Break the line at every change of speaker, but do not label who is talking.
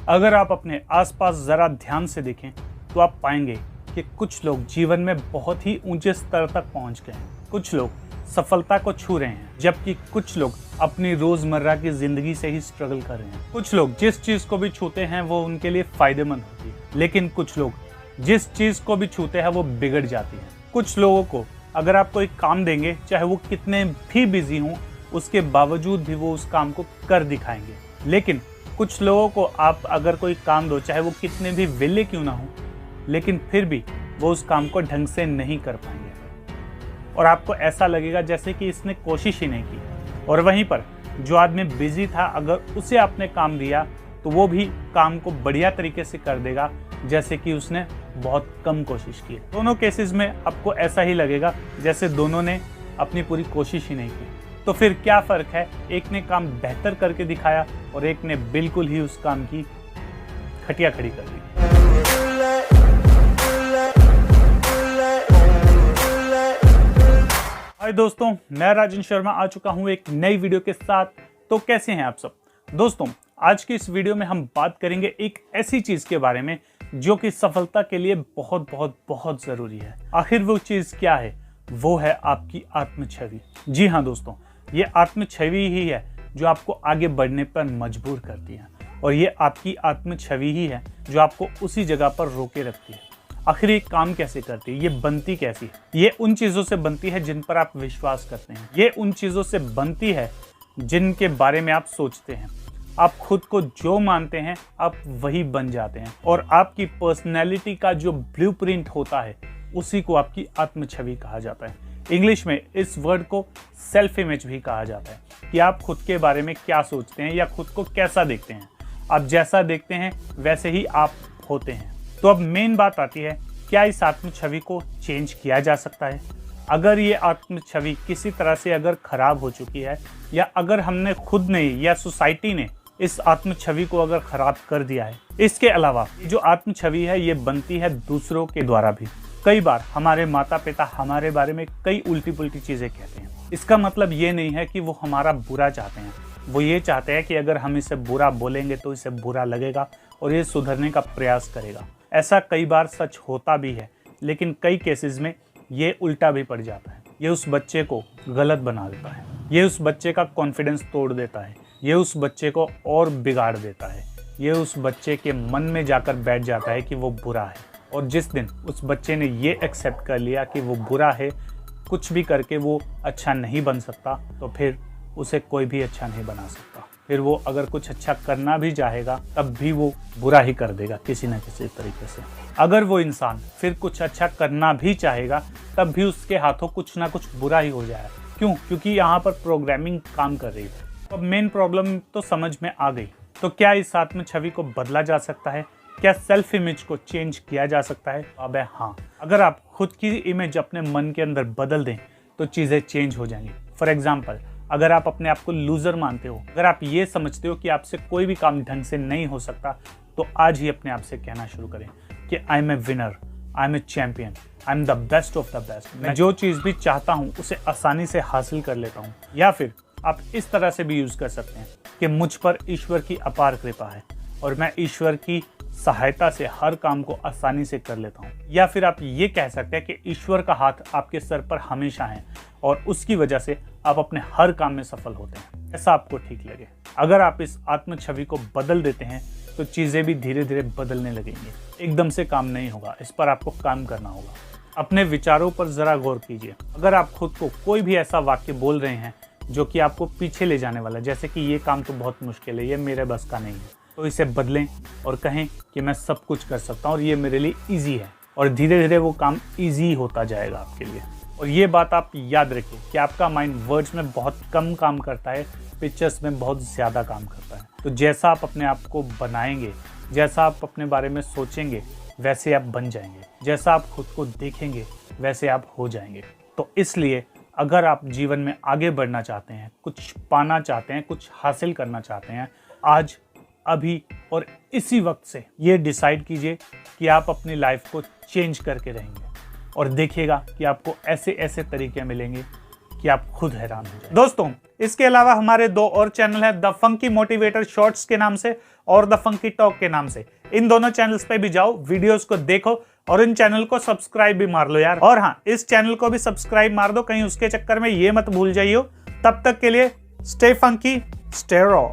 अगर आप अपने आसपास ज़रा ध्यान से देखें तो आप पाएंगे कि कुछ लोग जीवन में बहुत ही ऊंचे स्तर तक पहुंच गए हैं। कुछ लोग सफलता को छू रहे हैं, जबकि कुछ लोग अपनी रोज़मर्रा की ज़िंदगी से ही स्ट्रगल कर रहे हैं। कुछ लोग जिस चीज़ को भी छूते हैं वो उनके लिए फ़ायदेमंद होती है, लेकिन कुछ लोग जिस चीज़ को भी छूते हैं वो बिगड़ जाती है। कुछ लोगों को अगर आप कोई काम देंगे, चाहे वो कितने भी बिजी हों, उसके बावजूद भी वो उस काम को कर दिखाएंगे। लेकिन कुछ लोगों को आप अगर कोई काम दो, चाहे वो कितने भी विले क्यों ना हो, लेकिन फिर भी वो उस काम को ढंग से नहीं कर पाएंगे और आपको ऐसा लगेगा जैसे कि इसने कोशिश ही नहीं की। और वहीं पर जो आदमी बिजी था, अगर उसे आपने काम दिया तो वो भी काम को बढ़िया तरीके से कर देगा जैसे कि उसने बहुत कम कोशिश की। दोनों केसेस में आपको ऐसा ही लगेगा जैसे दोनों ने अपनी पूरी कोशिश ही नहीं की। तो फिर क्या फ़र्क है, एक ने काम बेहतर करके दिखाया और एक ने बिल्कुल ही उस काम की खटिया खड़ी कर दी। हाय दोस्तों, मैं राजन शर्मा आ चुका हूं एक नई वीडियो के साथ। तो कैसे हैं आप सब दोस्तों? आज की इस वीडियो में हम बात करेंगे एक ऐसी चीज के बारे में जो कि सफलता के लिए बहुत बहुत बहुत जरूरी है। आखिर वो चीज क्या है? वो है आपकी आत्म छवि। जी हाँ दोस्तों, ये आत्म छवि ही है जो आपको आगे बढ़ने पर मजबूर करती है, और ये आपकी आत्म छवि ही है जो आपको उसी जगह पर रोके रखती है। आखिर ये काम कैसे करती है, ये बनती कैसी है? ये उन चीज़ों से बनती है जिन पर आप विश्वास करते हैं। ये उन चीज़ों से बनती है जिनके बारे में आप सोचते हैं। आप खुद को जो मानते हैं आप वही बन जाते हैं, और आपकी पर्सनैलिटी का जो ब्लूप्रिंट होता है उसी को आपकी आत्म छवि कहा जाता है। इंग्लिश में इस वर्ड को सेल्फ इमेज भी कहा जाता है कि आप खुद के बारे में क्या सोचते हैं या खुद को कैसा देखते हैं। आप जैसा देखते हैं वैसे ही आप होते हैं। तो अब मेन बात आती है, क्या इस आत्म छवि को चेंज किया जा सकता है? अगर ये आत्म छवि किसी तरह से अगर खराब हो चुकी है, या अगर हमने खुद ने या सोसाइटी ने इस आत्म छवि को अगर खराब कर दिया है। इसके अलावा जो आत्म छवि है ये बनती है दूसरों के द्वारा भी। कई बार हमारे माता पिता हमारे बारे में कई उल्टी पुल्टी चीज़ें कहते हैं। इसका मतलब ये नहीं है कि वो हमारा बुरा चाहते हैं, वो ये चाहते हैं कि अगर हम इसे बुरा बोलेंगे तो इसे बुरा लगेगा और ये सुधरने का प्रयास करेगा। ऐसा कई बार सच होता भी है, लेकिन कई केसेस में ये उल्टा भी पड़ जाता है। ये उस बच्चे को गलत बना देता है, ये उस बच्चे का कॉन्फिडेंस तोड़ देता है, ये उस बच्चे को और बिगाड़ देता है, ये उस बच्चे के मन में जाकर बैठ जाता है कि वो बुरा है। और जिस दिन उस बच्चे ने ये एक्सेप्ट कर लिया कि वो बुरा है, कुछ भी करके वो अच्छा नहीं बन सकता, तो फिर उसे कोई भी अच्छा नहीं बना सकता। फिर वो अगर कुछ अच्छा करना भी चाहेगा तब भी वो बुरा ही कर देगा किसी न किसी तरीके से। अगर वो इंसान फिर कुछ अच्छा करना भी चाहेगा तब भी उसके हाथों कुछ ना कुछ बुरा ही हो जाएगा। क्यों? क्योंकि यहाँ पर प्रोग्रामिंग काम कर रही है। अब मेन प्रॉब्लम तो समझ में आ गई। तो क्या इस आत्म छवि को बदला जा सकता है? क्या सेल्फ इमेज को चेंज किया जा सकता है? अब हाँ, अगर आप खुद की इमेज अपने मन के अंदर बदल दें तो चीज़ें चेंज हो जाएंगी। फॉर एग्जाम्पल, अगर आप अपने आप को लूजर मानते हो, अगर आप ये समझते हो कि आपसे कोई भी काम ढंग से नहीं हो सकता, तो आज ही अपने आप से कहना शुरू करें कि I am a winner, I am a champion, I am the best of the best. मैं जो चीज़ भी चाहता हूँ उसे आसानी से हासिल कर लेता हूँ। या फिर आप इस तरह से भी यूज़ कर सकते हैं कि मुझ पर ईश्वर की अपार कृपा है और मैं ईश्वर की सहायता से हर काम को आसानी से कर लेता हूँ। या फिर आप ये कह सकते हैं कि ईश्वर का हाथ आपके सर पर हमेशा है और उसकी वजह से आप अपने हर काम में सफल होते हैं। ऐसा आपको ठीक लगे। अगर आप इस आत्म छवि को बदल देते हैं तो चीज़ें भी धीरे धीरे बदलने लगेंगी। एकदम से काम नहीं होगा, इस पर आपको काम करना होगा। अपने विचारों पर ज़रा गौर कीजिए। अगर आप खुद को कोई भी ऐसा वाक्य बोल रहे हैं जो कि आपको पीछे ले जाने वाला है, जैसे कि ये काम तो बहुत मुश्किल है, ये मेरे बस का नहीं है, तो इसे बदलें और कहें कि मैं सब कुछ कर सकता हूँ और ये मेरे लिए ईजी है। और धीरे धीरे वो काम ईजी होता जाएगा आपके लिए। और ये बात आप याद रखिए कि आपका माइंड वर्ड्स में बहुत कम काम करता है, पिक्चर्स में बहुत ज़्यादा काम करता है। तो जैसा आप अपने आप को बनाएंगे, जैसा आप अपने बारे में सोचेंगे, वैसे आप बन जाएंगे। जैसा आप खुद को देखेंगे वैसे आप हो जाएंगे। तो इसलिए अगर आप जीवन में आगे बढ़ना चाहते हैं, कुछ पाना चाहते हैं, कुछ हासिल करना चाहते हैं, आज अभी और इसी वक्त से ये डिसाइड कीजिए कि आप अपनी लाइफ को चेंज करके रहेंगे। और देखिएगा कि आपको ऐसे ऐसे तरीके मिलेंगे कि आप खुद हैरान हो जाए। दोस्तों, इसके अलावा हमारे 2 और चैनल है, द फंकी मोटिवेटर शॉर्ट्स के नाम से और द फंकी टॉक के नाम से। इन दोनों चैनल्स पे भी जाओ, वीडियोस को देखो और इन चैनल को सब्सक्राइब भी मार लो यार। और हाँ, इस चैनल को भी सब्सक्राइब मार दो, कहीं उसके चक्कर में ये मत भूल जाइयो। तब तक के लिए स्टे फंकी, स्टे रॉ।